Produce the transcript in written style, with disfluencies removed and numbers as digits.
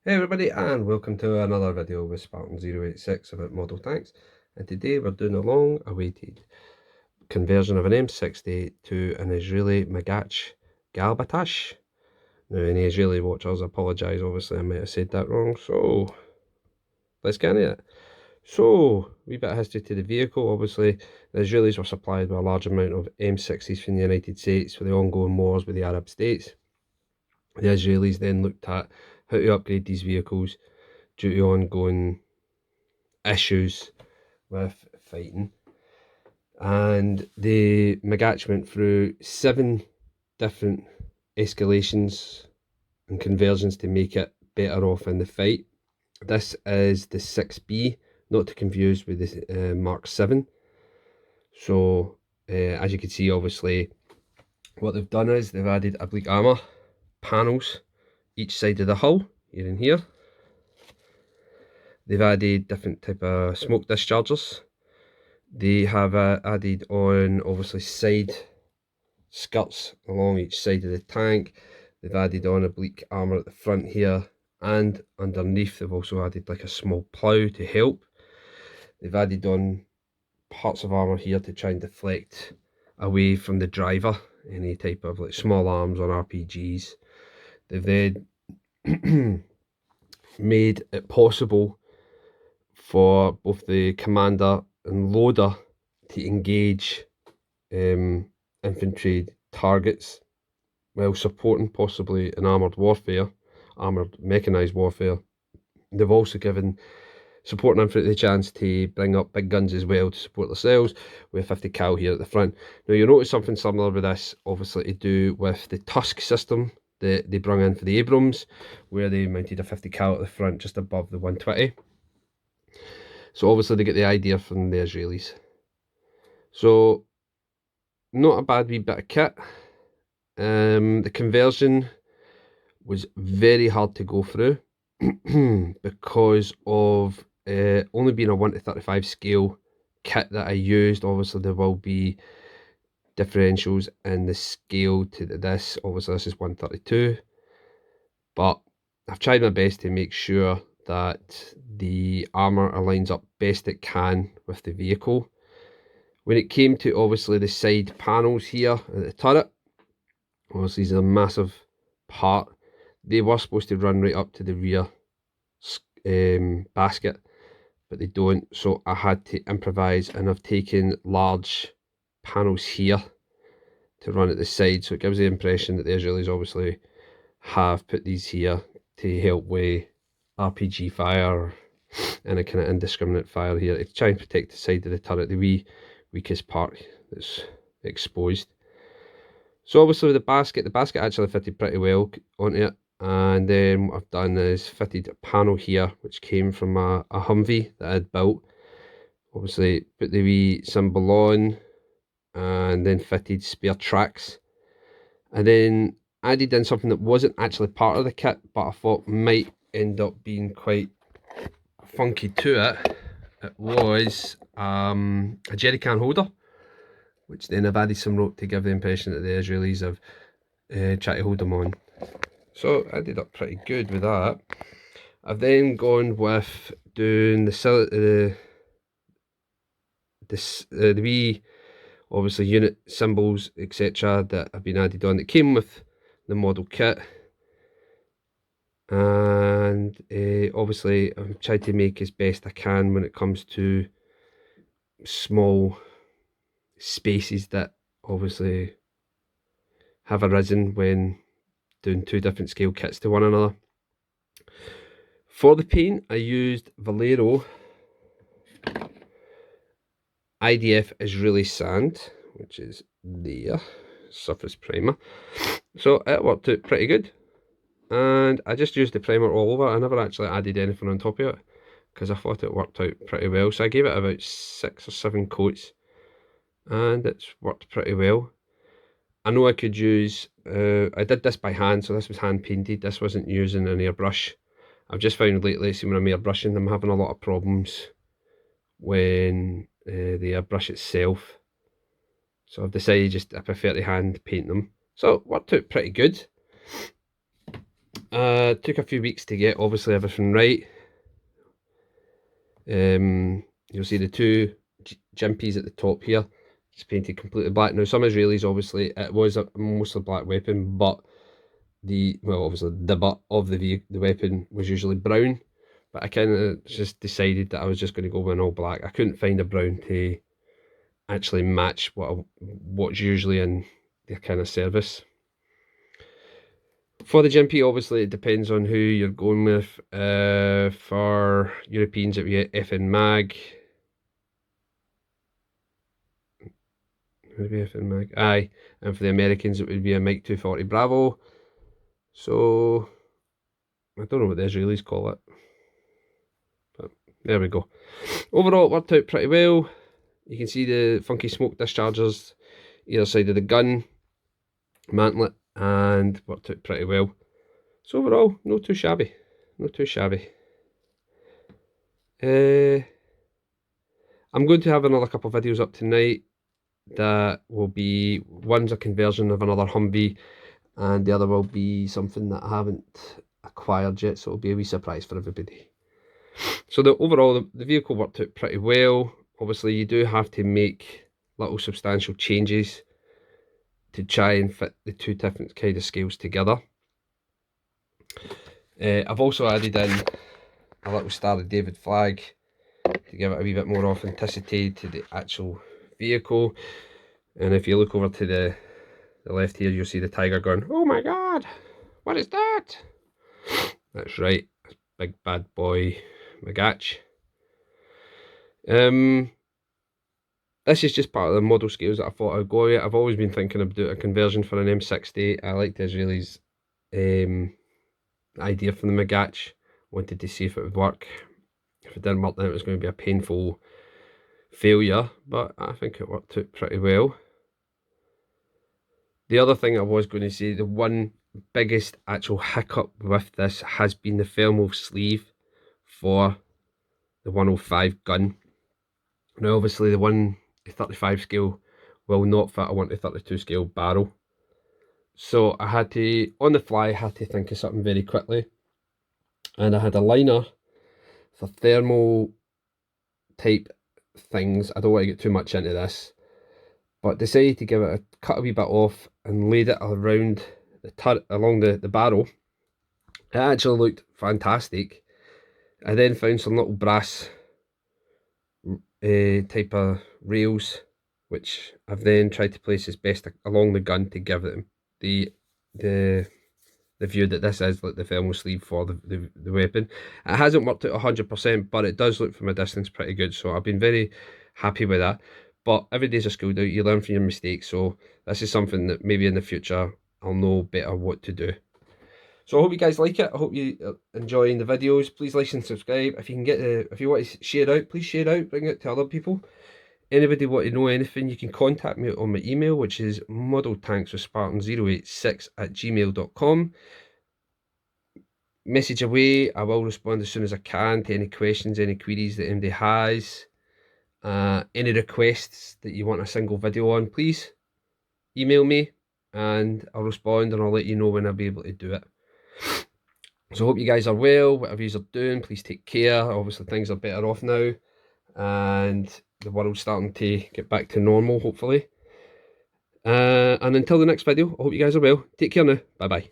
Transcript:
Hey everybody, and welcome to another video with Spartan 086 about model tanks. And today we're doing a long awaited conversion of an M60 to an Israeli Magach Batash. Now any Israeli watchers, I apologise, obviously I might have said that wrong, so let's get into it. So, wee bit of history to the vehicle. Obviously the Israelis were supplied with a large amount of M60s from the United States for the ongoing wars with the Arab states. The Israelis then looked at how to upgrade these vehicles due to ongoing issues with fighting, and the Magach went through 7 different escalations and conversions to make it better off in the fight. This is the 6B, not to confuse with the Mark 7. So as you can see, obviously what they've done is they've added oblique armour panels each side of the hull, here and here. They've added different type of smoke dischargers. They have added on obviously side skirts along each side of the tank. They've added on oblique armour at the front here, and underneath they've also added like a small plough to help. They've added on parts of armour here to try and deflect away from the driver any type of like small arms or RPGs. They've then made it possible for both the commander and loader to engage infantry targets while supporting possibly an armoured mechanised warfare. They've also given supporting infantry the chance to bring up big guns as well to support themselves with 50 cal here at the front. Now you'll notice something similar with this, obviously to do with the Tusk system that they brought in for the Abrams, where they mounted a 50 cal at the front just above the 120. So obviously they get the idea from the Israelis. So not a bad wee bit of kit. The conversion was very hard to go through because of only being a 1:35 scale kit that I used. Obviously there will be differentials in the scale to this. Obviously this is 132, but I've tried my best to make sure that the armour aligns up best it can with the vehicle. When it came to obviously the side panels here at the turret, obviously these are a massive part. They were supposed to run right up to the rear basket, but they don't, so I had to improvise, and I've taken large panels here to run at the side, so it gives the impression that the Israelis obviously have put these here to help with RPG fire and a kind of indiscriminate fire here to try and protect the side of the turret, the weakest part that's exposed. So obviously with the basket actually fitted pretty well onto it, and then what I've done is fitted a panel here which came from a Humvee that I had built. Obviously put the wee symbol on, and then fitted spare tracks, and then added in something that wasn't actually part of the kit but I thought might end up being quite funky to it. It was a jerry can holder, which then I've added some rope to give the impression that the Israelis have tried to hold them on. So I ended up pretty good with that. I've then gone with doing the wee obviously unit symbols etc that have been added on that came with the model kit, and obviously I've tried to make as best I can when it comes to small spaces that obviously have arisen when doing 2 different scale kits to one another. For the paint I used Valor IDF Israeli Sand, which is there, surface primer. So it worked out pretty good, and I just used the primer all over. I never actually added anything on top of it because I thought it worked out pretty well. So I gave it about 6 or 7 coats, and it's worked pretty well. I know I could use, I did this by hand, so this was hand painted. This wasn't using an airbrush. I've just found lately, see when I'm airbrushing, I'm having a lot of problems when the airbrush itself. So I've decided I prefer to hand paint them. So it worked out pretty good. Took a few weeks to get obviously everything right. You'll see the two jimpies at the top here. It's painted completely black. Now some Israelis, obviously it was a mostly black weapon, but obviously the butt of the weapon was usually brown. But I kind of just decided that I was just going to go with an all black. I couldn't find a brown to actually match what's usually in their kind of service. For the Gympie, obviously it depends on who you're going with. For Europeans, it would be FN Mag. Would be FN Mag. Aye, and for the Americans, it would be a Mike 240 Bravo. So I don't know what the Israelis call it, but there we go. Overall, it worked out pretty well. You can see the funky smoke dischargers either side of the gun, mantlet, and worked out pretty well. So overall, not too shabby, not too shabby. I'm going to have another couple of videos up tonight that will be, one's a conversion of another Humvee and the other will be something that I haven't acquired yet, so it'll be a wee surprise for everybody. So overall, the vehicle worked out pretty well. Obviously you do have to make little substantial changes to try and fit the two different kind of scales together. I've also added in a little Star of David flag to give it a wee bit more authenticity to the actual vehicle. And if you look over to the left here, you'll see the tiger going, "Oh my god, what is that?" That's right, it's big bad boy Magach. This is just part of the model scales that I thought I'd go with. I've always been thinking of doing a conversion for an M60. I liked the Israelis' idea for the Magach. Wanted to see if it would work. If it didn't work, then it was going to be a painful failure, but I think it worked out pretty well. The other thing I was going to say, the one biggest actual hiccup with this has been the thermal sleeve for the 105 gun. Now obviously the 135 scale will not fit a 1-32 scale barrel. So I had to, on the fly, had to think of something very quickly. And I had a liner for thermal type things. I don't want to get too much into this, but decided to give it cut a wee bit off and laid it around the turret along the barrel. It actually looked fantastic. I then found some little brass type of rails, which I've then tried to place as best along the gun to give it the view that this is like the thermal sleeve for the weapon. It hasn't worked out 100%, but it does look from a distance pretty good, so I've been very happy with that. But every day's a school day, you learn from your mistakes, so this is something that maybe in the future I'll know better what to do. So I hope you guys like it. I hope you are enjoying the videos. Please like and subscribe. If you can if you want to share out, please share out, bring it to other people. Anybody want to know anything, you can contact me on my email, which is modeltankswithspartan086@gmail.com. Message away. I will respond as soon as I can to any questions, any queries that anybody has. Any requests that you want a single video on, please email me and I'll respond and I'll let you know when I'll be able to do it. So I hope you guys are well, whatever you are doing, please take care. Obviously things are better off now and the world's starting to get back to normal, hopefully. And until the next video, I hope you guys are well. Take care now. Bye bye.